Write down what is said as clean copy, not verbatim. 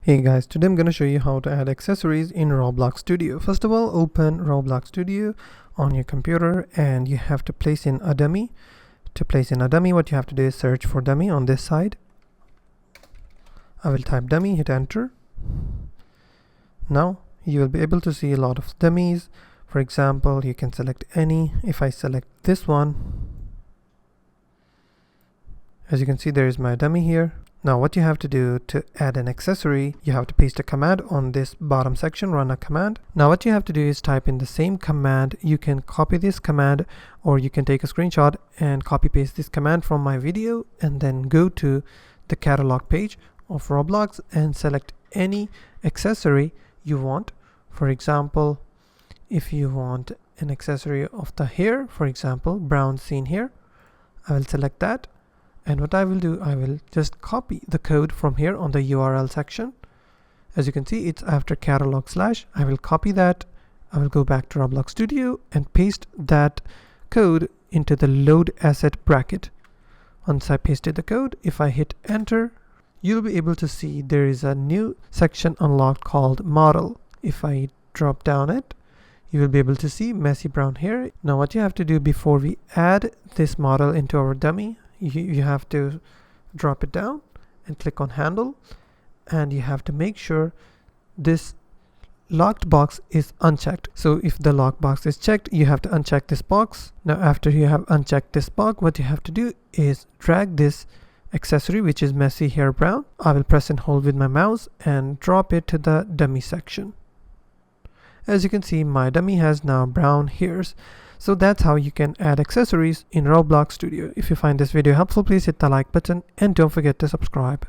Hey guys, today I'm going to show you how to add accessories in Roblox Studio. First of all, open Roblox Studio on your computer and you have to place in a dummy. To place in a dummy, what you have to do is search for dummy on this side. I will type dummy, hit enter. Now you will be able to see a lot of dummies. For example, you can select any. If I select this one, as you can see, there is my dummy here. Now what you have to do to add an accessory, you have to paste a command on this bottom section, run a command. Now what you have to do is type in the same command. You can copy this command or you can take a screenshot and copy paste this command from my video and then go to the catalog page of Roblox and select any accessory you want. For example, if you want an accessory of the hair, for example, brown scene here, I will select that. And what I will do, I will just copy the code from here on the URL section. As you can see, it's after catalog slash. I will copy that. I will go back to Roblox Studio and paste that code into the load asset bracket. Once I pasted the code, if I hit enter, you'll be able to see there is a new section unlocked called model. If I drop down it, you will be able to see messy brown hair. Now what you have to do before we add this model into our dummy, you have to drop it down and click on handle, and you have to make sure this locked box is unchecked. So if the lock box is checked, you have to uncheck this box. Now after you have unchecked this box, what you have to do is drag this accessory, which is messy hair brown. I will press and hold with my mouse and drop it to the dummy section. As you can see, my dummy has now brown hairs. So that's how you can add accessories in Roblox Studio. If you find this video helpful, please hit the like button and don't forget to subscribe.